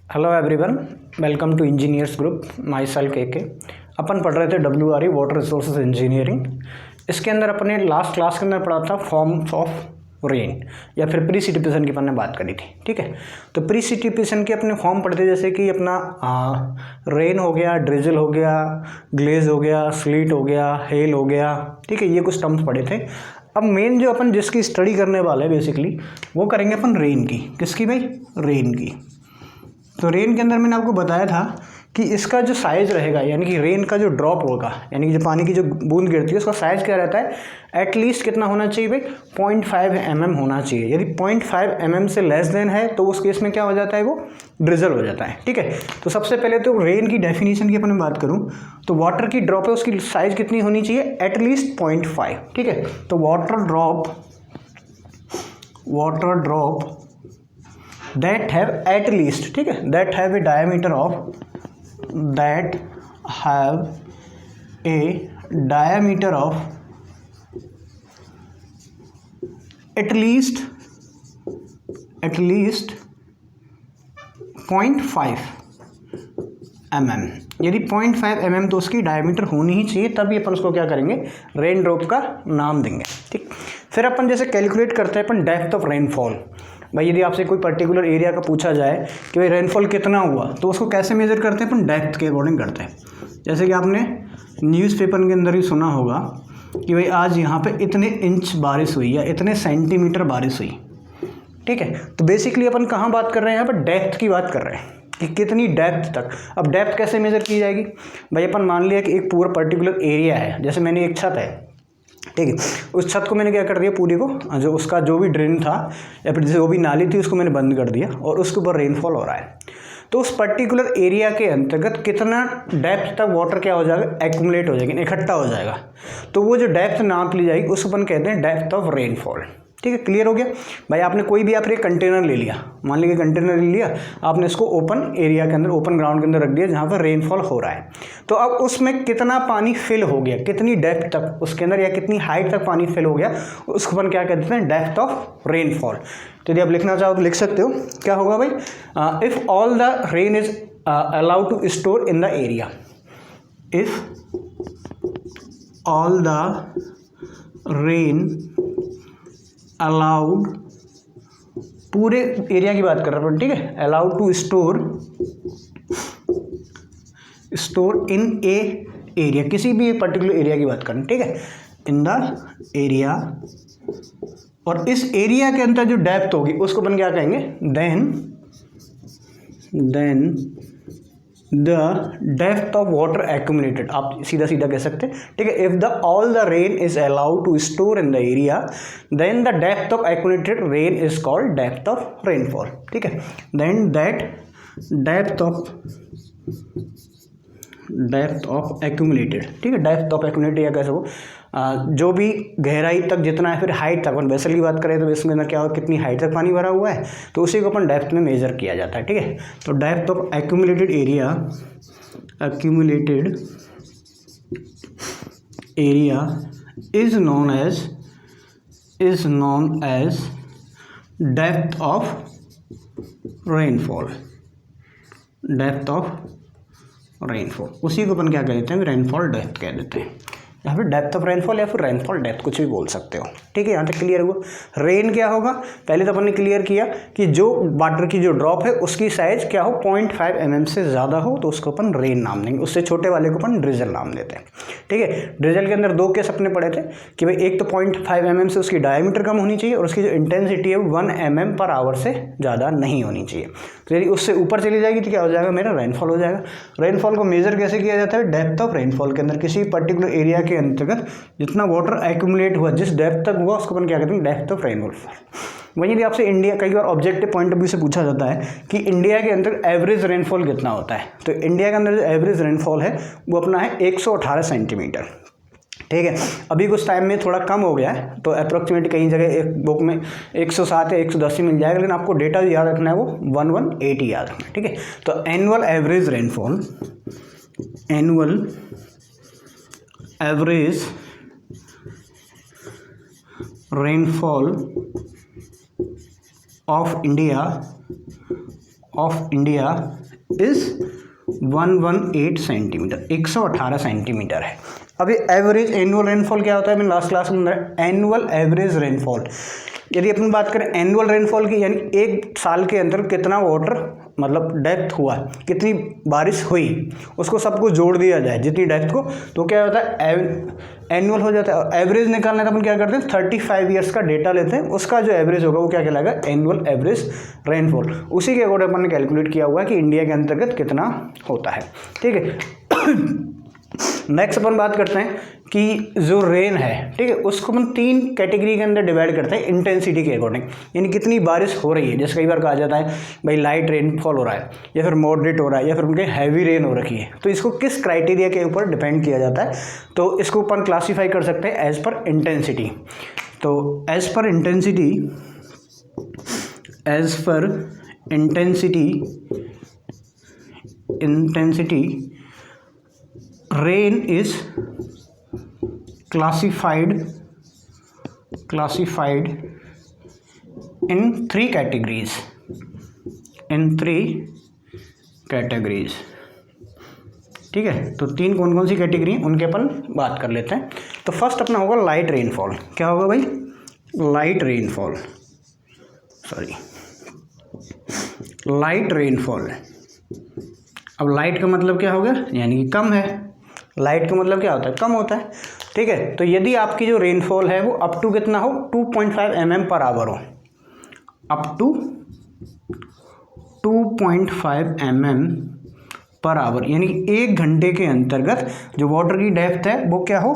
Hello everyone, welcome to engineers group. Myself के अपन पढ़ रहे थे WRE वाटर रिसोर्सेज इंजीनियरिंग। इसके अंदर अपने लास्ट क्लास के अंदर पढ़ा था फॉर्म्स ऑफ रेन या फिर प्रीसिपिटेशन की अपन ने बात करी थी। ठीक है, तो प्रीसिपिटेशन के अपने फॉर्म पढ़ते जैसे कि अपना रेन हो गया, ड्रिजल हो गया, ग्लेज हो गया, स्लीट हो गया, हेल हो गया। ठीक है, ये कुछ टर्म्स पढ़े थे। अब मेन जो अपन जिसकी स्टडी करने वाले हैं बेसिकली वो करेंगे अपन रेन की। किसकी भाई? रेन की। तो रेन के अंदर मैंने आपको बताया था कि इसका जो साइज़ रहेगा, यानी कि रेन का जो ड्रॉप होगा, यानी कि जो पानी की जो बूंद गिरती है उसका साइज़ क्या रहता है, एटलीस्ट कितना होना चाहिए भाई? 0.5 mm होना चाहिए। यदि 0.5 mm से लेस देन है तो उस केस में क्या हो जाता है, वो ड्रिजल हो जाता है। ठीक है, तो सबसे पहले तो रेन की डेफिनेशन की अपन बात करूँ तो वाटर की ड्रॉप है उसकी साइज़ कितनी होनी चाहिए? एटलीस्ट 0.5। ठीक है, तो water drop that have at least, ठीक है, that have a diameter of at least 0.5 mm। यदि 0.5 mm तो उसकी डायमीटर होनी ही चाहिए, तभी अपन उसको क्या करेंगे, रेन ड्रॉप का नाम देंगे। ठीक, फिर अपन जैसे कैलकुलेट करते हैं अपन डेप्थ ऑफ रेनफॉल। भाई यदि आपसे कोई पर्टिकुलर एरिया का पूछा जाए कि भाई रेनफॉल कितना हुआ, तो उसको कैसे मेजर करते हैं अपन? डेप्थ के अकॉर्डिंग करते हैं। जैसे कि आपने न्यूज़पेपर के अंदर ही सुना होगा कि भाई आज यहाँ पे इतने इंच बारिश हुई या इतने सेंटीमीटर बारिश हुई। ठीक है, तो बेसिकली अपन कहाँ बात कर रहे हैं? यहाँ पर डेप्थ की बात कर रहे हैं कि कितनी डेप्थ तक। अब डेप्थ कैसे मेजर की जाएगी? भाई अपन मान लिया कि एक पूरा पर्टिकुलर एरिया है, जैसे मैंने एक छत है, ठीक है, उस छत को मैंने क्या कर दिया, पूरी को जो उसका जो भी ड्रेन था या फिर जो भी नाली थी उसको मैंने बंद कर दिया और उसके ऊपर रेनफॉल हो रहा है। तो उस पर्टिकुलर एरिया के अंतर्गत कितना डेप्थ तक वाटर क्या हो जाएगा, एक्यूमुलेट हो जाएगा, इकट्ठा हो जाएगा। तो वो जो डेप्थ नाप ली जाएगी उसको अपन कहते हैं डेप्थ ऑफ रेनफॉल। ठीक है, क्लियर हो गया भाई? आपने कोई भी आपने कंटेनर ले लिया, मान लीजिए कंटेनर ले लिया, आपने इसको ओपन एरिया के अंदर, ओपन ग्राउंड के अंदर रख दिया जहाँ पर रेनफॉल हो रहा है। तो अब उसमें कितना पानी फिल हो गया, कितनी डेप्थ तक उसके अंदर या कितनी हाइट तक पानी फिल हो गया, उसको अपन क्या कहते हैं, डेप्थ ऑफ रेनफॉल। तो यदि आप लिखना चाहो तो लिख सकते हो, क्या होगा भाई? If all the rain is allowed to store in the area, if all the rain allowed, पूरे एरिया की बात कर रहे हैं, ठीक है, allowed to store in a area, किसी भी एक पर्टिकुलर एरिया की बात करें, ठीक है, इन द एरिया, और इस एरिया के अंदर जो डेप्थ होगी उसको अपन क्या कहेंगे, then the depth of water accumulated, आप सीधा सीधा कह सकते हैं। ठीक है, if the all the rain is allowed to store in the area then the depth of accumulated rain is called depth of rainfall. ठीक है, then that depth of accumulated, ठीक है, डेप्थ ऑफ एक्यूमुलेटेड या कह सको जो भी गहराई तक जितना है, फिर हाइट तक, अपन वेसल की बात करें तो वेसल के अंदर क्या होगा, कितनी हाइट तक पानी भरा हुआ है, तो उसी को अपन डेप्थ में मेजर किया जाता है। ठीक है, तो depth of accumulated area is known as depth of rainfall, उसी को अपन क्या कह देते हैं, रेनफॉल डेप्थ कह देते हैं, या फिर डेप्थ ऑफ रेनफॉल या फिर रेनफॉल डेप्थ, कुछ भी बोल सकते हो। ठीक है, यहाँ तक क्लियर हुआ? रेन क्या होगा, पहले तो अपन ने क्लियर किया कि जो वाटर की जो ड्रॉप है उसकी साइज क्या हो, 0.5 mm से ज़्यादा हो तो उसको अपन रेन नाम देंगे, उससे छोटे वाले को अपन ड्रिजल नाम देते हैं। ठीक है, ड्रिजल के अंदर दो केस अपने पढ़े थे कि भाई एक तो 0.5 mm से उसकी डायमीटर कम होनी चाहिए और उसकी जो इंटेंसिटी है 1 mm/hour से ज़्यादा नहीं होनी चाहिए। तो यदि उससे ऊपर चली जाएगी तो क्या हो जाएगा, मेरा रेनफॉल हो जाएगा। रेनफॉल को मेजर कैसे किया जाता है? डेप्थ ऑफ रेनफॉल के अंदर किसी पर्टिकुलर एरिया के अंतर्गत जितना वाटर एक्यूमुलेट हुआ, जिस डेप्थ तक हुआ, उसको अपन क्या कहते हैं, डेप्थ ऑफ रेनफॉल। वहीं यदि आपसे इंडिया, कई बार ऑब्जेक्टिव पॉइंट ऑफ व्यू से पूछा जाता है कि इंडिया के अंदर एवरेज रेनफॉल कितना होता है, तो इंडिया के अंदर जो एवरेज रेनफॉल है वो अपना है 118 सेंटीमीटर। ठीक है, अभी कुछ टाइम में थोड़ा कम हो गया है, तो अप्रोक्सीमेट कई जगह एक बुक में 107 या 110 ही मिल जाएगा, लेकिन आपको डेटा याद रखना है वो 1180 याद रखना है। ठीक है, तो annual average rainfall of India of India is 118 centimetre, 118 centimetre है। अभी एवरेज एनुअल रेनफॉल क्या होता है, मैंने लास्ट क्लास में एनुअल एवरेज रेनफॉल। यदि अपन बात करें एनुअल रेनफॉल की, यानी एक साल के अंदर कितना वाटर मतलब डेप्थ हुआ, कितनी बारिश हुई, उसको सबको जोड़ दिया जाए जितनी डेप्थ को, तो क्या होता है एनुअल हो जाता है। एवरेज निकालना तो अपन क्या करते हैं 35 ईयर्स का डेटा लेते हैं, उसका जो एवरेज होगा वो क्या कहलाएगा एनुअल एवरेज रेनफॉल। उसी के अकॉर्डिंग अपन ने कैलकुलेट किया हुआ है कि इंडिया के अंतर्गत कितना होता है। ठीक है। नेक्स्ट अपन बात करते हैं कि जो रेन है, ठीक है, उसको अपन 3 कैटेगरी के अंदर डिवाइड करते हैं इंटेंसिटी के अकॉर्डिंग, यानी कितनी बारिश हो रही है। जैसे कई बार कहा जाता है भाई लाइट रेनफॉल हो रहा है, या फिर मॉडरेट हो रहा है, या फिर उनके हैवी रेन हो रखी है, तो इसको किस क्राइटेरिया के ऊपर डिपेंड किया जाता है, तो इसको अपन क्लासीफाई कर सकते हैं एज पर इंटेंसिटी। तो as per intensity rain is classified in 3 categories, ठीक है। तो 3 कौन कौन सी कैटेगरी हैं उनके अपन बात कर लेते हैं। तो फर्स्ट अपना होगा लाइट रेनफॉल। क्या होगा भाई, लाइट रेनफॉल। अब लाइट का मतलब क्या हो गया, यानी कि कम है। लाइट का मतलब क्या होता है, कम होता है। ठीक है, तो यदि आपकी जो रेनफॉल है वो अप टू कितना हो 2.5 mm पर आवर हो, up to 2.5 mm per hour, यानी कि 1 घंटे के अंतर्गत जो वाटर की डेप्थ है वो क्या हो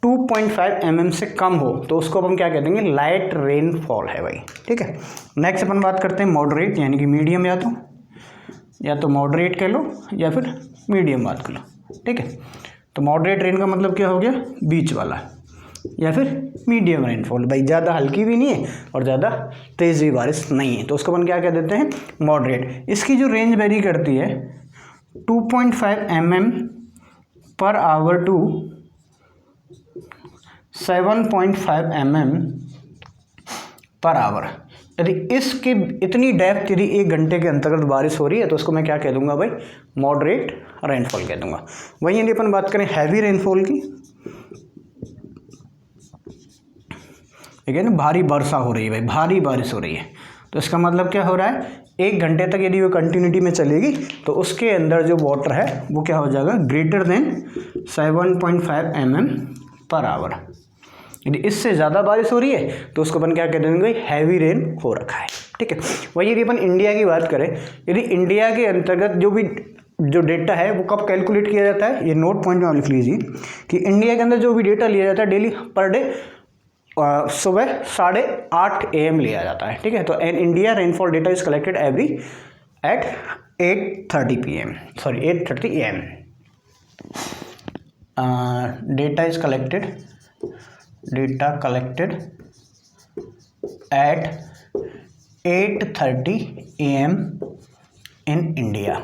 2.5 mm से कम हो, तो उसको अपन क्या कह देंगे, लाइट रेनफॉल है भाई। ठीक है। नेक्स्ट अपन बात करते हैं मॉडरेट, यानी कि मीडियम, या तो मॉडरेट कह लो या फिर मीडियम बात कर लो। ठीक है, तो मॉडरेट रेन का मतलब क्या हो गया, बीच वाला, या फिर मीडियम रेनफॉल, भाई ज़्यादा हल्की भी नहीं है और ज़्यादा तेज़ भी बारिश नहीं है, तो उसको अपन क्या कह देते हैं, मॉडरेट। इसकी जो रेंज वेरी करती है 2.5 mm per hour to 7.5 mm per hour. यदि इसकी इतनी डेप्थ यदि 1 घंटे के अंतर्गत बारिश हो रही है तो उसको मैं क्या कह दूंगा भाई, मॉडरेट रेनफॉल कह दूंगा। वहीं यदि अपन बात करें हैवी रेनफॉल की, ठीक है ना, भारी वर्षा हो रही है भाई, भारी बारिश हो रही है, तो इसका मतलब क्या हो रहा है, 1 घंटे तक यदि वो कंटिन्यूटी में चलेगी तो उसके अंदर जो वाटर है वो क्या हो जाएगा, greater than 7.5 mm per hour. यदि इससे ज़्यादा बारिश हो रही है तो उसको अपन क्या कह देंगे, हैवी रेन हो रखा है। ठीक है। वही यदि अपन इंडिया की बात करें, यदि इंडिया के अंतर्गत जो डेटा है वो कब कैलकुलेट किया जाता है, ये नोट पॉइंट में लिख लीजिए कि इंडिया के अंदर जो भी डेटा लिया जाता है डेली पर डे सुबह 8:30 AM लिया जाता है। ठीक है, तो India rainfall data is collected every at 8:30 PM, sorry 8:30 AM। Data is collected at 8:30 AM in India.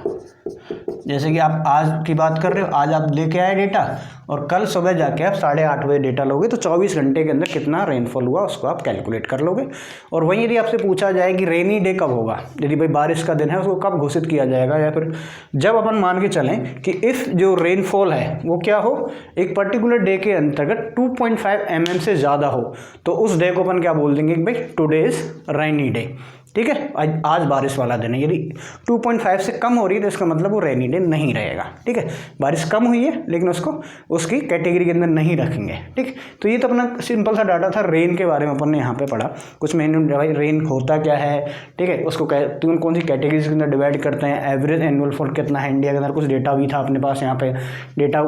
जैसे कि आप आज की बात कर रहे हो, आज आप लेके आए डेटा और कल सुबह जाके आप 8:30 बजे डेटा लोगे, तो 24 घंटे के अंदर कितना रेनफॉल हुआ उसको आप कैलकुलेट कर लोगे। और वहीं यदि आपसे पूछा जाए कि रेनी डे कब होगा, यदि भाई बारिश का दिन है उसको कब घोषित किया जाएगा, या फिर जब अपन मान के चलें कि इफ़ जो रेनफॉल है वो क्या हो, एक पर्टिकुलर डे के अंतर्गत 2.5 mm से ज़्यादा हो, तो उस डे को अपन क्या बोल देंगे कि भाई टुडे इज़ रेनी डे। ठीक है, आज बारिश वाला दिन है। यदि 2.5 से कम हो रही है तो इसका मतलब वो रेनी डे नहीं रहेगा। ठीक है, बारिश कम हुई है लेकिन उसको उसकी कैटेगरी के अंदर नहीं रखेंगे। ठीक, तो ये तो अपना सिंपल सा डाटा था रेन के बारे में, अपन ने यहाँ पे पढ़ा कुछ मेन भाई रेन होता क्या है। ठीक है, उसको कौन सी कैटेगरीज के अंदर डिवाइड करते हैं, एवरेज एनुअल फॉल कितना है इंडिया के अंदर, कुछ डेटा भी था अपने पास यहाँ पे डेटा।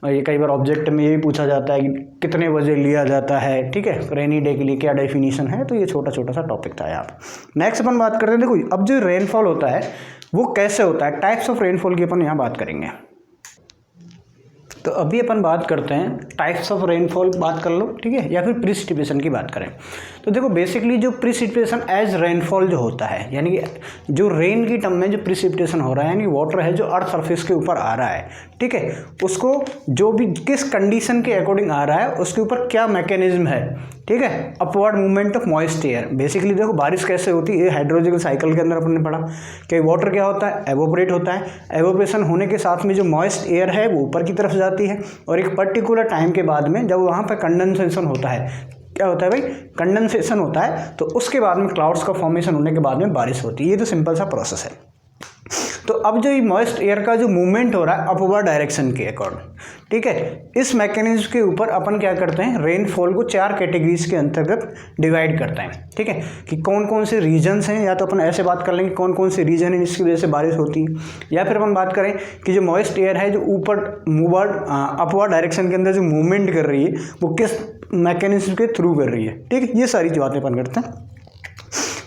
ये कई बार ऑब्जेक्ट में ये भी पूछा जाता है कि कितने बजे लिया जाता है, ठीक है, रेनी डे के लिए क्या डेफिनेशन है, तो ये छोटा छोटा सा टॉपिक था यहाँ पे। नेक्स्ट अपन बात करते हैं, देखो अब जो रेनफॉल होता है वो कैसे होता है, टाइप्स ऑफ रेनफॉल की अपन यहाँ बात करेंगे। तो अभी अपन बात करते हैं टाइप्स ऑफ रेनफॉल बात कर लो, ठीक है, या फिर प्रिसिपिटेशन की बात करें। तो देखो बेसिकली जो प्रिसिपिटेशन एज रेनफॉल जो होता है, यानी कि जो रेन की टर्म में जो प्रिसिपिटेशन हो रहा है, यानी वाटर है जो अर्थ सरफेस के ऊपर आ रहा है, ठीक है, उसको जो भी किस कंडीशन के अकॉर्डिंग आ रहा है उसके ऊपर क्या मैकेनिज्म है, ठीक है, upward movement of moist air. Basically देखो बारिश कैसे होती है, हाइड्रोलॉजिकल साइकिल के अंदर अपन ने पढ़ा कि वाटर क्या होता है, एवोपरेट होता है, एवोपरेशन होने के साथ में जो मॉइस्ट एयर है वो ऊपर की तरफ जाती है, और एक पर्टिकुलर टाइम के बाद में जब वहाँ पर कंडेंसेशन होता है, क्या होता है भाई, कंडेंसेशन होता है, तो उसके बाद में क्लाउड्स का फॉर्मेशन होने के बाद में बारिश होती है। ये तो सिंपल सा प्रोसेस है। तो अब जो ये मॉइस्ट एयर का जो मूवमेंट हो रहा है अपवर्ड डायरेक्शन के अकॉर्डिंग, ठीक है, इस मैकेनिज्म के ऊपर अपन क्या करते हैं, रेनफॉल को 4 कैटेगरीज के अंतर्गत डिवाइड करते हैं। ठीक है, कि कौन कौन से रीजन्स हैं, या तो अपन ऐसे बात कर लेंगे कौन कौन से रीजन है जिसकी वजह से बारिश होती है, या फिर अपन बात करें कि जो मॉइस्ट एयर है जो ऊपर अपवर्ड डायरेक्शन के अंदर जो मूवमेंट कर रही है वो किस मैकेनिज्म के थ्रू कर रही है। ठीक है, ये सारी बातें अपन करते हैं।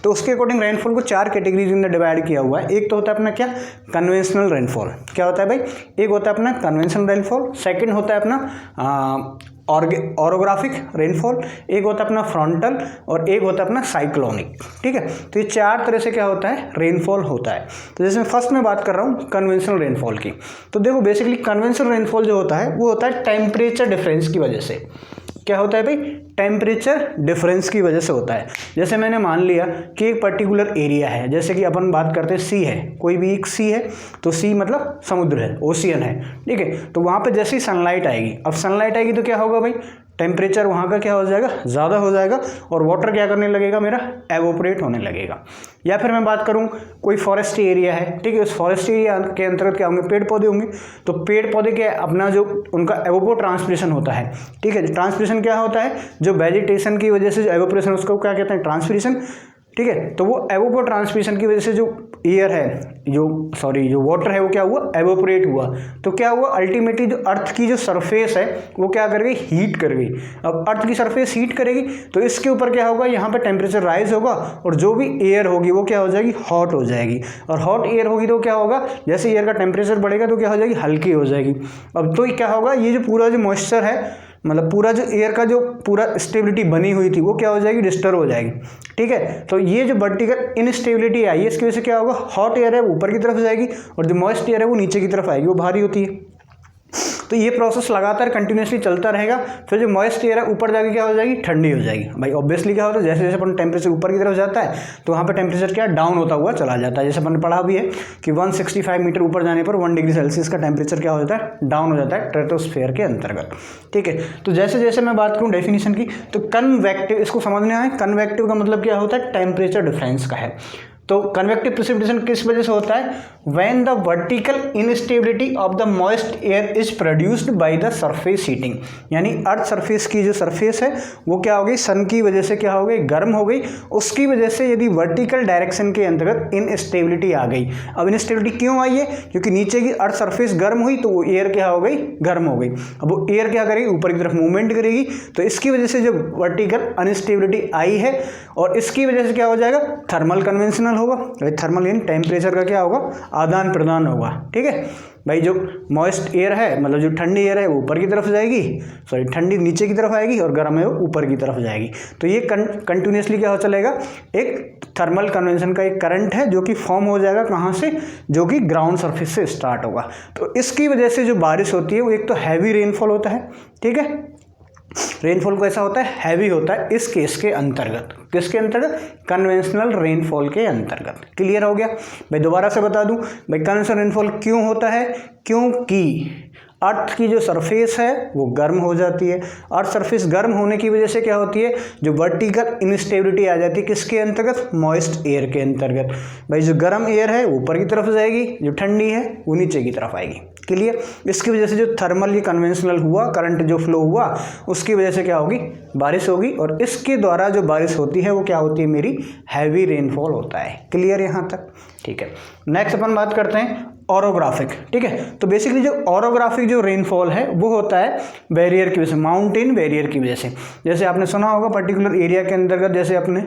तो उसके अकॉर्डिंग रेनफॉल को 4 कैटेगरीज के अंदर डिवाइड किया हुआ है। एक तो होता है अपना क्या, कन्वेंशनल रेनफॉल। क्या होता है भाई, एक होता है अपना कन्वेंशनल रेनफॉल, सेकंड होता है अपना ऑरोग्राफिक रेनफॉल, एक होता है अपना फ्रंटल, और एक होता है अपना साइक्लोनिक। ठीक है, तो ये 4 तरह से क्या होता है, रेनफॉल होता है। तो जैसे फर्स्ट में बात कर रहा हूँ कन्वेंशनल रेनफॉल की, तो देखो बेसिकली कन्वेंशनल रेनफॉल जो होता है वो होता है टेम्परेचर डिफरेंस की वजह से। क्या होता है भाई, टेम्परेचर डिफरेंस की वजह से होता है। जैसे मैंने मान लिया कि एक पर्टिकुलर एरिया है, जैसे कि अपन बात करते हैं सी है, कोई भी एक सी है, तो सी मतलब समुद्र है, ओशियन है। ठीक है, तो वहाँ पे जैसे ही सनलाइट आएगी, अब सनलाइट आएगी तो क्या होगा भाई, टेम्परेचर वहाँ का क्या हो जाएगा, ज़्यादा हो जाएगा, और वाटर क्या करने लगेगा, मेरा एवोपरेट होने लगेगा। या फिर मैं बात करूँ कोई फॉरेस्ट एरिया है, ठीक है, उस फॉरेस्ट एरिया के अंतर्गत क्या होंगे, पेड़ पौधे होंगे। तो पेड़ पौधे के अपना जो उनका एवोपो ट्रांसपिरेशन होता है, ठीक है, ट्रांसपिरेशन क्या होता है, जो वेजिटेशन की वजह से जो एवोपरेशन उसको क्या कहते हैं, ट्रांसपिरेशन। ठीक है, तो वो एवोपो ट्रांसपिरेशन की वजह से जो एयर है, जो वाटर है वो क्या हुआ, एवोपरेट हुआ। तो क्या हुआ, अल्टीमेटली जो अर्थ की जो सरफेस है वो क्या कर गई, हीट कर गई। अब अर्थ की सरफेस हीट करेगी तो इसके ऊपर क्या होगा, यहाँ पे टेम्परेचर राइज होगा, और जो भी एयर होगी वो क्या हो जाएगी, हॉट हो जाएगी। और हॉट एयर होगी तो क्या होगा, जैसे एयर का टेम्परेचर बढ़ेगा तो क्या हो जाएगी, हल्की हो जाएगी। अब तो क्या होगा, ये जो पूरा जो मॉइस्चर है, मतलब पूरा जो एयर का जो पूरा स्टेबिलिटी बनी हुई थी वो क्या हो जाएगी, डिस्टर्ब हो जाएगी। ठीक है, तो ये जो वर्टिकल इनस्टेबिलिटी आई है इसकी वजह से क्या होगा, हॉट एयर है वो ऊपर की तरफ जाएगी, और जो मॉइस्ट एयर है वो नीचे की तरफ आएगी, वो भारी होती है। तो ये प्रोसेस लगातार कंटिन्यूसली चलता रहेगा। फिर जो मॉइस्ट एयर है ऊपर जाके क्या हो जाएगी, ठंडी हो जाएगी। भाई ऑब्वियसली क्या होता है, जैसे जैसे अपन टेम्परेचर ऊपर की तरफ जाता है तो वहाँ पे टेम्परेचर क्या डाउन होता हुआ चला जाता है। जैसे अपन ने पढ़ा भी है कि 165 मीटर ऊपर जाने पर 1 डिग्री सेल्सियस का टेम्परेचर क्या हो जाता है, डाउन हो जाता है स्ट्रेटोस्फेयर के अंतर्गत। ठीक है, तो जैसे जैसे मैं बात करूँ डेफिनेशन की, तो कन्वेक्टिव, इसको समझने आए, कन्वेक्टिव का मतलब क्या होता है, टेम्परेचर डिफरेंस का है। तो कन्वेक्टिव प्रेसिपिटेशन किस वजह से होता है, when the vertical instability of the moist air is produced by the surface heating. यानी अर्थ सरफेस की जो सरफेस है वो क्या हो गई, सन की वजह से क्या हो गई, गर्म हो गई। उसकी वजह से यदि वर्टिकल डायरेक्शन के अंतर्गत इनस्टेबिलिटी आ गई। अब इनस्टेबिलिटी क्यों आई है, क्योंकि नीचे की अर्थ सरफेस गर्म हुई तो वो एयर क्या हो गई, गर्म हो गई। अब वो एयर क्या करेगी, ऊपर की तरफ मूवमेंट करेगी, तो इसकी वजह से जो वर्टिकल अनस्टेबिलिटी आई है, और इसकी वजह से क्या हो जाएगा, थर्मल कन्वेंशनल होगा। थर्मल यानी टेम्परेचर का क्या होगा, आदान प्रदान होगा। ठीक है भाई, जो मॉइस्ट एयर है मतलब जो ठंडी एयर है वो ऊपर की तरफ जाएगी, सॉरी ठंडी नीचे की तरफ आएगी, और गर्म है वो ऊपर की तरफ जाएगी। तो ये कंटिन्यूसली क्या हो चलेगा, एक थर्मल कन्वेंशन का एक करंट है जो कि फॉर्म हो जाएगा कहाँ से, जो कि ग्राउंड सरफेस से स्टार्ट होगा। तो इसकी वजह से जो बारिश होती है वो एक तो हैवी रेनफॉल होता है। ठीक है, रेनफॉल कैसा होता है, हैवी होता है इस केस के अंतर्गत। किसके अंतर्गत, कन्वेंशनल रेनफॉल के अंतर्गत। क्लियर हो गया भाई, दोबारा से बता दूं भाई, कन्वेंशनल रेनफॉल क्यों होता है, क्योंकि अर्थ की जो सरफेस है वो गर्म हो जाती है। अर्थ सरफेस गर्म होने की वजह से क्या होती है, जो वर्टिकल इनस्टेबिलिटी आ जाती है किसके अंतर्गत, मॉइस्ट एयर के अंतर्गत। भाई जो गर्म एयर है ऊपर की तरफ जाएगी, जो ठंडी है वो नीचे की तरफ आएगी। क्लियर, इसकी वजह से जो थर्मल ये कन्वेंशनल हुआ, करंट जो फ्लो हुआ, उसकी वजह से क्या होगी, बारिश होगी, और इसके द्वारा जो बारिश होती है वो क्या होती है, मेरी हैवी रेनफॉल होता है। क्लियर यहाँ तक, ठीक है। नेक्स्ट अपन बात करते हैं ऑरोग्राफिक। ठीक है, तो बेसिकली जो ऑरोग्राफिक जो रेनफॉल है वो होता है बैरियर की वजह से, माउंटेन बैरियर की वजह से। जैसे आपने सुना होगा पर्टिकुलर एरिया के अंतर्गत, जैसे अपने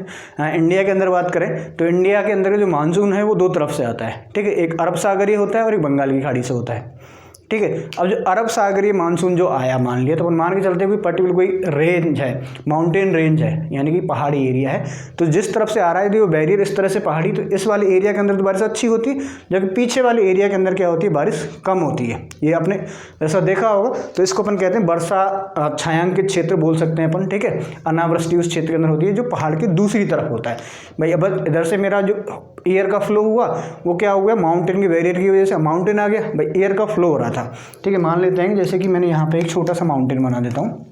इंडिया के अंदर बात करें तो इंडिया के अंदर जो मानसून है वो 2 तरफ से आता है। ठीक है, एक अरब सागरीय होता है और एक बंगाल की खाड़ी से होता है। ठीक है। अब जो अरब सागरीय मानसून जो आया मान लिया, तो अपन मान के चलते हैं कोई पर्टिकुलर कोई रेंज है, माउंटेन रेंज है, यानी कि पहाड़ी एरिया है, तो जिस तरफ से आ रहा है वो बैरियर इस तरह से पहाड़ी, तो इस वाले एरिया के अंदर तो बारिश अच्छी होती है, जबकि पीछे वाले एरिया के अंदर क्या होती है, बारिश कम होती है। ये आपने ऐसा देखा होगा। तो इसको अपन कहते हैं वर्षा छायांकित क्षेत्र बोल सकते हैं अपन, ठीक है। अनावृष्टि उस क्षेत्र के अंदर होती है जो पहाड़ की दूसरी तरफ होता है। भाई अब इधर से मेरा जो एयर का फ्लो हुआ वो क्या हुआ, माउंटेन की बैरियर की वजह से माउंटेन आ गया, भाई एयर का फ्लो हो रहा था, ठीक है। मान लेते हैं जैसे कि मैंने यहाँ पे एक छोटा सा माउंटेन बना देता हूँ,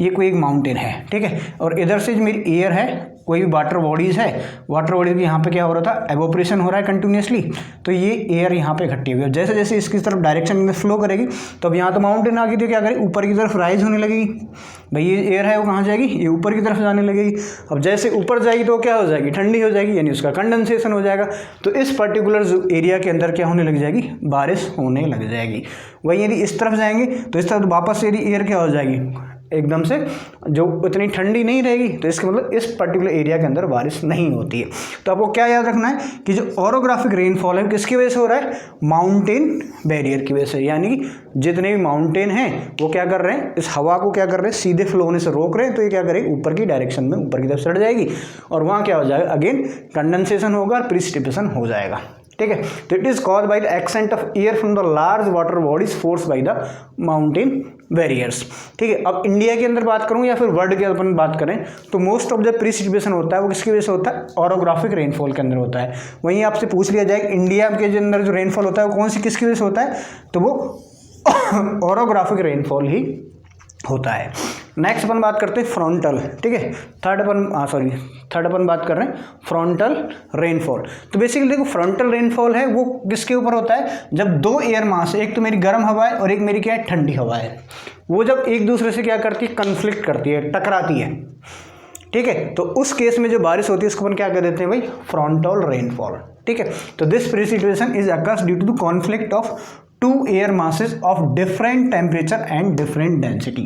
ये कोई एक माउंटेन है, ठीक है, और इधर से जो मेरी एयर है, कोई भी वाटर बॉडीज़ है, वाटर बॉडीज यहाँ पे क्या हो रहा था, एवोपरेशन हो रहा है कंटिन्यूसली, तो ये एयर यहाँ पे इकट्ठी हुई है। जैसे जैसे इसकी तरफ डायरेक्शन में फ्लो करेगी, तो अब यहाँ तो माउंटेन आ गई थी, क्या करेगी, ऊपर की तरफ राइज होने लगेगी। भाई ये एयर है वो कहाँ जाएगी, ये ऊपर की तरफ जाने लगेगी। अब जैसे ऊपर जाएगी तो क्या हो जाएगी, ठंडी हो जाएगी, यानी उसका कंडेंसेशन हो जाएगा। तो इस पर्टिकुलर जो एरिया के अंदर क्या होने लग जाएगी, बारिश होने लग जाएगी। वही यदि इस तरफ जाएंगे तो इस तरफ वापस यदि एयर क्या हो जाएगी, एकदम से जो इतनी ठंडी नहीं रहेगी, तो इसका मतलब इस पर्टिकुलर एरिया के अंदर बारिश नहीं होती है। तो आपको क्या याद रखना है कि जो ऑरोग्राफिक रेनफॉल है किसकी वजह से हो रहा है, माउंटेन बैरियर की वजह से, यानी कि जितने भी माउंटेन हैं वो क्या कर रहे हैं, इस हवा को क्या कर रहे हैं, सीधे फ्लो होने से रोक रहे हैं, तो ये क्या करेगी, ऊपर की डायरेक्शन में ऊपर की तरफ चढ़ जाएगी, और वहाँ क्या हो जाएगा, अगेन कंडेंसेशन होगा और प्रिसिपिटेशन हो जाएगा, ठीक है। तो it is caused by the accent of air from the large water bodies force by the mountain barriers, ठीक है। अब इंडिया के अंदर बात करूं या फिर वर्ल्ड के अपन बात करें, तो मोस्ट ऑफ द प्रिसिपिटेशन होता है वो किसकी वजह से होता है, ऑरोग्राफिक रेनफॉल के अंदर होता है। वहीं आपसे पूछ लिया जाए इंडिया के अंदर जो रेनफॉल होता है वो कौन सी किसकी वजह से होता है, तो वो ऑरोग्राफिक रेनफॉल ही होता है। नेक्स्ट अपन बात करते हैं फ्रंटल, ठीक है। थर्ड अपन बात कर रहे हैं फ्रंटल रेनफॉल। तो बेसिकली देखो फ्रंटल रेनफॉल है वो किसके ऊपर होता है, जब दो एयर मास, एक तो मेरी गर्म हवा है और एक मेरी क्या है, ठंडी हवा है, वो जब एक दूसरे से क्या करती है, कन्फ्लिक्ट करती है, टकराती है, ठीक है। तो उस केस में जो बारिश होती है उसको अपन क्या कर देते हैं भाई, फ्रंटल रेनफॉल, ठीक है। तो this precipitation is occurs due to the conflict of two air masses of different temperature and different density.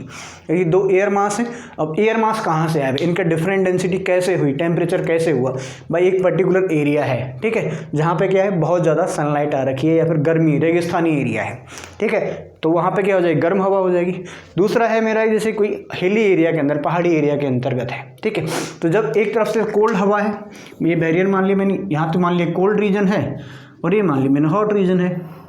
ये दो एयर मास हैं, अब एयर मास कहाँ से आए, इनका डिफरेंट डेंसिटी कैसे हुई, टेम्परेचर कैसे हुआ, भाई एक पर्टिकुलर एरिया है, ठीक है, जहाँ पे क्या है, बहुत ज़्यादा सनलाइट आ रखी है या फिर गर्मी रेगिस्तानी एरिया है, ठीक है, तो वहाँ पे क्या हो जाएगी, गर्म हवा हो जाएगी। दूसरा है मेरा जैसे कोई हिली एरिया के अंदर, पहाड़ी एरिया के अंतर्गत है, ठीक है, तो जब एक तरफ से कोल्ड हवा है, ये बैरियर मान लिया मैंने, यहाँ तो मान लिया कोल्ड रीजन है और ये मान लिया मैंने हॉट रीजन है,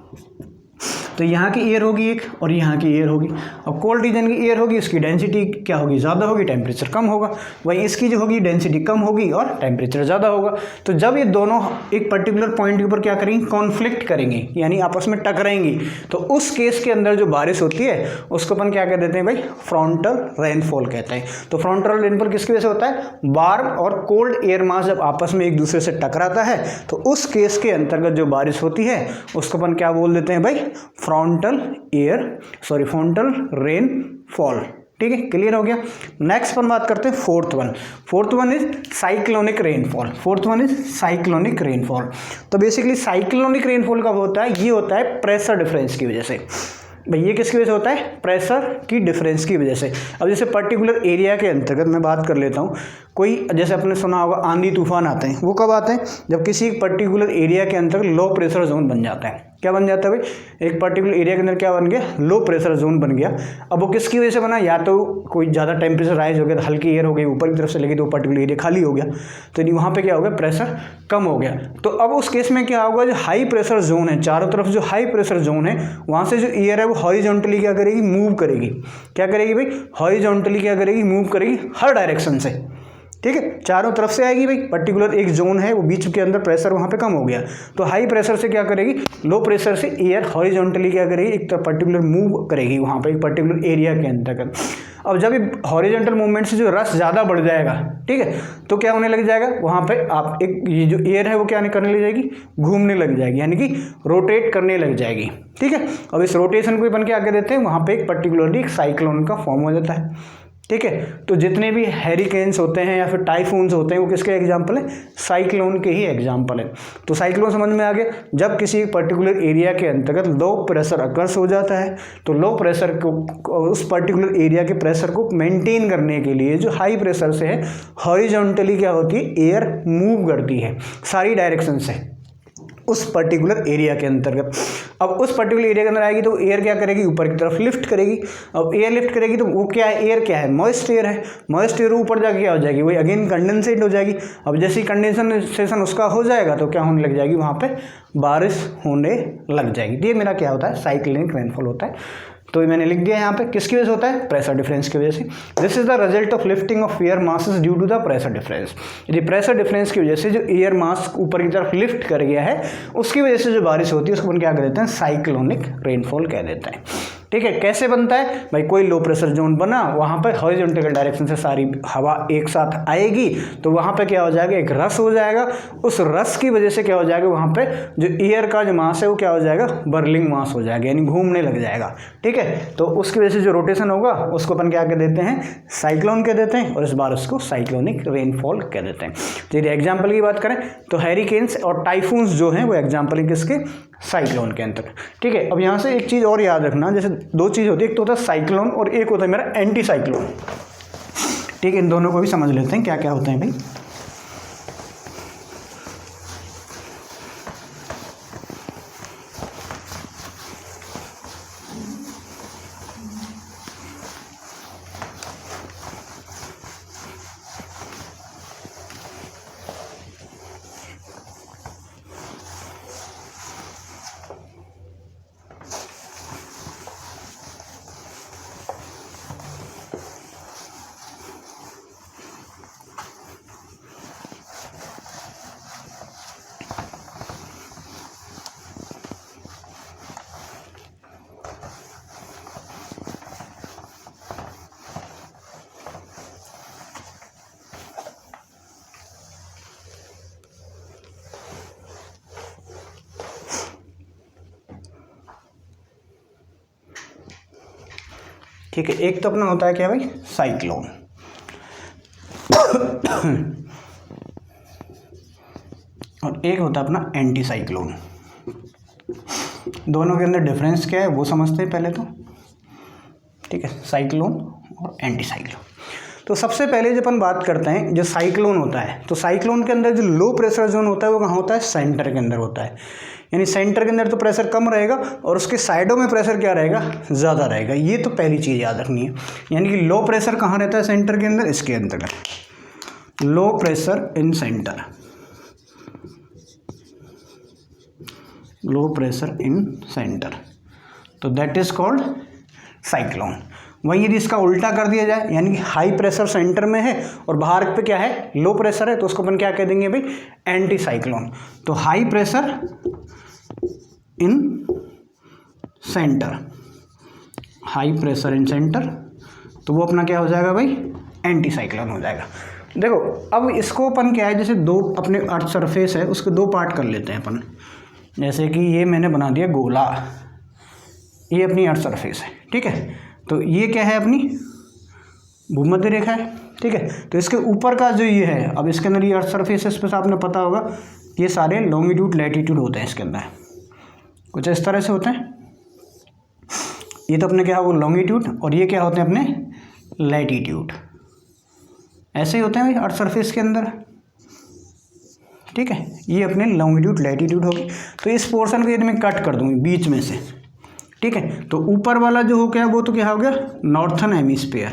तो यहाँ की एयर होगी एक और यहाँ की एयर होगी। अब कोल्ड रीजन की एयर होगी, उसकी डेंसिटी क्या होगी, ज़्यादा होगी, टेम्परेचर कम होगा। वहीं इसकी जो होगी डेंसिटी कम होगी और टेम्परेचर ज़्यादा होगा। तो जब ये दोनों एक पर्टिकुलर पॉइंट के ऊपर क्या करेंगे, कॉन्फ्लिक्ट करेंगे, यानी आपस में टकराएंगी, तो उस केस के अंदर जो बारिश होती है उसको अपन क्या कह देते हैं भाई, फ्रंटल रेनफॉल कहते हैं। तो फ्रंटल रेनफॉल किसकी वजह से होता है, वार्म और कोल्ड एयर मास जब आपस में एक दूसरे से टकराता है तो उस केस के अंतर्गत जो बारिश होती है उसको अपन क्या बोल देते हैं भाई, फ्रंटल रेनफॉल, ठीक है, क्लियर हो गया। नेक्स्ट अपन बात करते हैं fourth one is cyclonic rainfall. तो बेसिकली साइक्लोनिक रेनफॉल कब होता है, ये होता है प्रेशर डिफरेंस की वजह से। भाई ये किसकी वजह से होता है, प्रेशर की डिफरेंस की वजह से। अब जैसे पर्टिकुलर एरिया के अंतर्गत मैं बात कर लेता हूँ, कोई जैसे आपने सुना होगा आंधी तूफान आते हैं, वो कब आते हैं, जब किसी एक पर्टिकुलर एरिया के अंतर्गत लो प्रेशर जोन बन जाता है। क्या बन जाता है भाई, एक पर्टिकुलर एरिया के अंदर क्या बन गया, लो प्रेशर जोन बन गया। अब वो किसकी वजह से बना, या तो कोई ज़्यादा टेम्परेचर राइज हो गया तो हल्की एयर हो गई ऊपर की तरफ से लगी तो वो पर्टिकुलर एरिया खाली हो गया, तो नहीं वहाँ पे क्या हो गया, प्रेशर कम हो गया। तो अब उस केस में क्या होगा, जो हाई प्रेशर जोन है, चारों तरफ जो हाई प्रेशर जोन है वहाँ से जो एयर है वो हॉरिजॉन्टली क्या करेगी, मूव करेगी। क्या करेगी भाई, हॉरिजॉन्टली क्या करेगी, मूव करेगी हर डायरेक्शन से, ठीक है, चारों तरफ से आएगी भाई। पर्टिकुलर एक जोन है वो बीच के अंदर प्रेशर वहाँ पे कम हो गया, तो हाई प्रेशर से क्या करेगी, लो प्रेशर से एयर हॉरिजॉन्टली क्या करेगी, एक पर्टिकुलर मूव करेगी वहाँ पे एक पर्टिकुलर एरिया के अंतर्गत। अब जब ये हॉरिजॉन्टल मूवमेंट से जो रस ज़्यादा बढ़ जाएगा, ठीक है, तो क्या होने लग जाएगा, वहाँ पे आप एक ये जो एयर है वो क्या करने लग जाएगी, घूमने लग जाएगी, यानी कि रोटेट करने लग जाएगी, ठीक है। अब इस रोटेशन को अपन क्या कर देते हैं, वहाँ पे एक पर्टिकुलरली साइक्लोन का फॉर्म हो जाता है, ठीक है। तो जितने भी हैरिकेन्स होते हैं या फिर टाइफून्स होते हैं वो किसके एग्जाम्पल है, साइक्लोन के ही एग्जाम्पल है। तो साइक्लोन समझ में आ गया, जब किसी पर्टिकुलर एरिया के अंतर्गत लो प्रेशर अकर्स हो जाता है तो लो प्रेशर को, उस पर्टिकुलर एरिया के प्रेशर को मेंटेन करने के लिए जो हाई प्रेशर से है हॉरिजॉन्टली क्या होती है, एयर मूव करती है सारी डायरेक्शन से। उस पर्टिकुलर एरिया के अंतर्गत। अब उस पर्टिकुलर एरिया के अंदर आएगी तो एयर क्या करेगी, ऊपर की तरफ लिफ्ट करेगी। अब एयर लिफ्ट करेगी तो वो क्या है, एयर क्या है, मॉइस्ट एयर है। मॉइस्ट एयर ऊपर जाके क्या हो जाएगी, वही अगेन कंडेंसेट हो जाएगी। अब जैसे ही कंडेंसेशन उसका हो जाएगा तो क्या होने लग जाएगी, वहाँ पे बारिश होने लग जाएगी। ये मेरा क्या होता है, साइक्लोनिक रेनफॉल होता है। तो मैंने लिख दिया यहाँ पे, किसकी वजह से होता है, प्रेशर डिफरेंस की वजह से। This is the result of lifting of air masses due to the pressure difference. यदि प्रेशर डिफरेंस की वजह से जो एयर मास ऊपर की तरफ लिफ्ट कर गया है, उसकी वजह से जो बारिश होती है उसको अपन क्या कह देते हैं, साइक्लोनिक रेनफॉल कह देते हैं। ठीक है, कैसे बनता है भाई, कोई लो प्रेशर जोन बना, वहाँ पर हॉरिजॉन्टल डायरेक्शन से सारी हवा एक साथ आएगी तो वहाँ पे क्या हो जाएगा, एक रस हो जाएगा। उस रस की वजह से क्या हो जाएगा, वहाँ पे जो एयर का जो मास है वो क्या हो जाएगा, बर्लिंग मास हो जाएगा, यानी घूमने लग जाएगा। ठीक है, तो उसकी वजह से जो रोटेशन होगा उसको अपन क्या कह देते हैं, साइक्लोन कह देते हैं, और इस बार उसको साइक्लोनिक रेनफॉल कह देते हैं। तो यदि एग्जाम्पल की बात करें तो हैरिकेन्स और टाइफून्स जो हैं वो एग्जाम्पल है किसके, साइक्लोन के अंदर। ठीक है, अब यहाँ से एक चीज़ और याद रखना, जैसे दो चीज़ होती है, एक तो होता है साइक्लोन और एक होता है मेरा एंटी साइक्लोन। ठीक है, इन दोनों को भी समझ लेते हैं क्या क्या होते हैं भाई। ठीक है, एक तो अपना होता है क्या भाई, साइक्लोन। और एक होता है अपना एंटी साइक्लोन। दोनों के अंदर डिफरेंस क्या है वो समझते हैं पहले तो। ठीक है, साइक्लोन और एंटी साइक्लोन। तो सबसे पहले जब अपन बात करते हैं जो साइक्लोन होता है, तो साइक्लोन के अंदर जो लो प्रेशर जोन होता है वो कहाँ होता है, सेंटर के अंदर होता है। यानी सेंटर के अंदर तो प्रेशर कम रहेगा और उसके साइडों में प्रेशर क्या रहेगा, ज़्यादा रहेगा। ये तो पहली चीज़ याद रखनी है। यानी कि लो प्रेशर कहाँ रहता है, सेंटर के अंदर, इसके अंदर low pressure in centre, low pressure in centre, तो दैट इज कॉल्ड साइक्लोन। वहीं यदि इसका उल्टा कर दिया जाए, यानी कि हाई प्रेशर सेंटर में है और बाहर पे क्या है, लो प्रेशर है, तो उसको अपन क्या कह देंगे भाई, एंटी साइक्लोन। तो high pressure in centre, high pressure in centre, तो वो अपना क्या हो जाएगा भाई, एंटी साइक्लोन हो जाएगा। देखो अब इसको अपन क्या है, जैसे दो अपने अर्थ सरफेस है उसके दो पार्ट कर लेते हैं अपन। जैसे कि ये मैंने बना दिया गोला, ये अपनी अर्थ सरफेस है। ठीक है, तो ये क्या है, अपनी भूमध्य रेखा है। ठीक है, तो इसके ऊपर का जो ये है, अब इसके अंदर ये अर्थ सरफेस है, इस पर आपने पता होगा ये सारे लॉन्गिट्यूड लैटिट्यूड होते हैं इसके अंदर, कुछ इस तरह से होते हैं। ये तो अपने क्या है वो लॉन्गिट्यूड, और ये क्या होते हैं अपने लैटिट्यूड, ऐसे ही होते हैं भाई अर्थ सरफेस के अंदर। ठीक है, ये अपने लॉन्गिट्यूड लैटिट्यूड होगी। तो इस पोर्शन को यदि मैं कट कर दूँगी बीच में से, ठीक है, तो ऊपर वाला जो हो गया वो तो क्या हो गया, नॉर्थन हेमिस्फीयर,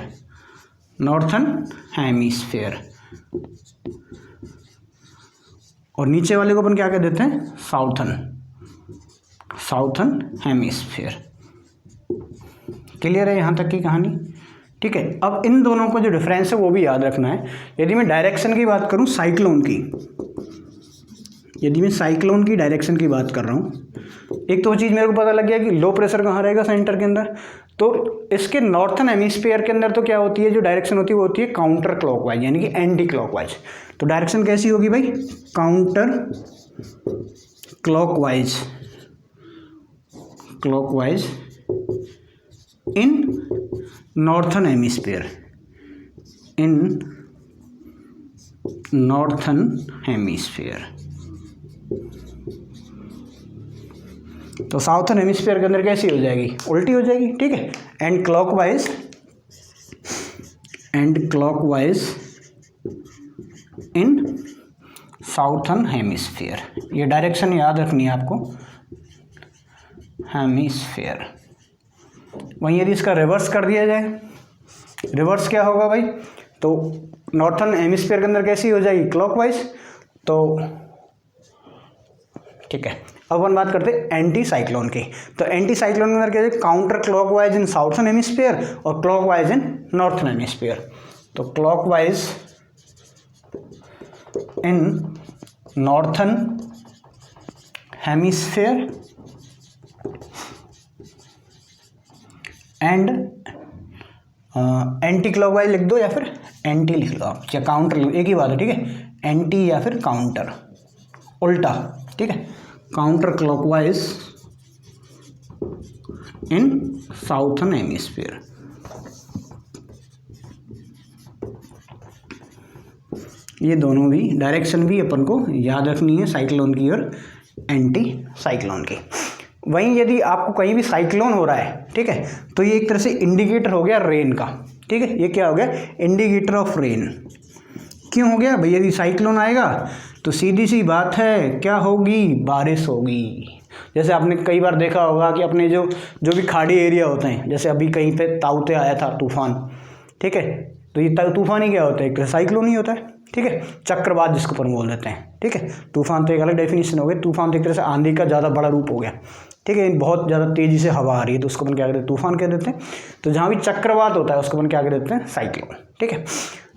नॉर्थन हेमिस्फीयर, और नीचे वाले को अपन क्या कह देते हैं, साउथन, साउथन हेमिस्फीयर। क्लियर है यहाँ तक की कहानी। ठीक है, अब इन दोनों को जो डिफरेंस है वो भी याद रखना है। यदि मैं डायरेक्शन की बात करूँ साइक्लोन की, यदि मैं साइक्लोन की डायरेक्शन की बात कर रहा हूँ, एक तो वो चीज़ मेरे को पता लग गया कि लो प्रेशर कहाँ रहेगा, सेंटर के अंदर। तो इसके नॉर्थन हेमिस्फीयर के अंदर तो क्या होती है, जो डायरेक्शन होती है वो होती है काउंटर क्लॉकवाइज, यानी कि एंटी क्लॉकवाइज। तो डायरेक्शन कैसी होगी भाई, काउंटर क्लॉकवाइज, क्लॉकवाइज इन नॉर्थन हेमिस्फीयर, इन नॉर्थन हेमिस्फीयर। तो साउथन हेमिस्फीयर के अंदर कैसी हो जाएगी, उल्टी हो जाएगी। ठीक है, and clockwise, and clockwise in southern hemisphere, ये डायरेक्शन याद रखनी है आपको, हेमिस्फीयर। वहीं यदि इसका रिवर्स कर दिया जाए, रिवर्स क्या होगा भाई, तो नॉर्थन हेमिस्फीयर के अंदर कैसी हो जाएगी, क्लॉकवाइज। तो ठीक है, अब अपन बात करते हैं एंटी साइक्लोन की। तो एंटी साइक्लोन के अंदर क्या है, काउंटर क्लॉकवाइज इन साउथर्न हेमिस्फीयर और क्लॉकवाइज इन नॉर्थन हेमिस्फीयर। तो clockwise in northern hemisphere and anti clockwise लिख दो या फिर एंटी लिख लो आप, या काउंटर लिख, एक ही बात है, ठीक है, एंटी या फिर काउंटर, उल्टा, ठीक है, काउंटर क्लॉकवाइज इन साउथर्न हेमिस्फीयर। ये दोनों भी डायरेक्शन भी अपन को याद रखनी है, साइक्लोन की और एंटी साइक्लोन की। वहीं यदि आपको कहीं भी साइक्लोन हो रहा है, ठीक है, तो ये एक तरह से इंडिकेटर हो गया रेन का, ठीक है, ये क्या हो गया, इंडिकेटर ऑफ रेन। क्यों हो गया भाई, यदि साइक्लोन आएगा तो सीधी सी बात है क्या होगी, बारिश होगी। जैसे आपने कई बार देखा होगा कि अपने जो भी खाड़ी एरिया होते हैं, जैसे अभी कहीं पे ताउते आया था तूफान, ठीक है, तो ये तूफान ही क्या होता है, एक तरह साइक्लोन ही होता है, ठीक है, चक्रवात जिसको अपन बोल देते हैं, ठीक है। तूफान तो एक अलग डेफिनेशन हो गई, तूफान तो एक तरह से आंधी का ज़्यादा बड़ा रूप हो गया, ठीक है, बहुत ज़्यादा तेज़ी से हवा आ रही है तो उसको अपन क्या कहते हैं, तूफान कह देते हैं। तो जहाँ भी चक्रवात होता है उसको अपन क्या कह देते हैं, साइक्लोन, ठीक है।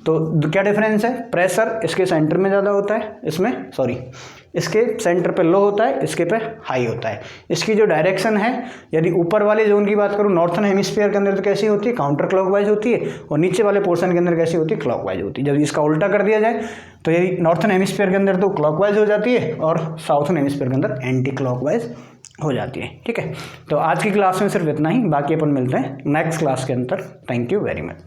तो क्या डिफरेंस है, प्रेशर इसके सेंटर में ज़्यादा होता है, इसमें सॉरी इसके सेंटर पे लो होता है, इसके पे हाई होता है। इसकी जो डायरेक्शन है, यदि ऊपर वाले जोन की बात करूँ नॉर्थन हेमिस्फीयर के अंदर तो कैसी होती है, काउंटर क्लॉकवाइज होती है, और नीचे वाले पोर्शन के अंदर कैसी होती है, क्लॉकवाइज होती है। जब इसका उल्टा कर दिया जाए तो यदि नॉर्थन हेमिस्फीयर के अंदर तो क्लॉकवाइज हो जाती है और साउथर्न हेमिस्फीयर के अंदर एंटी क्लॉकवाइज हो जाती है, ठीक है। तो आज की क्लास में सिर्फ इतना ही, बाकी अपन मिलते हैं नेक्स्ट क्लास के अंदर। Thank you very much.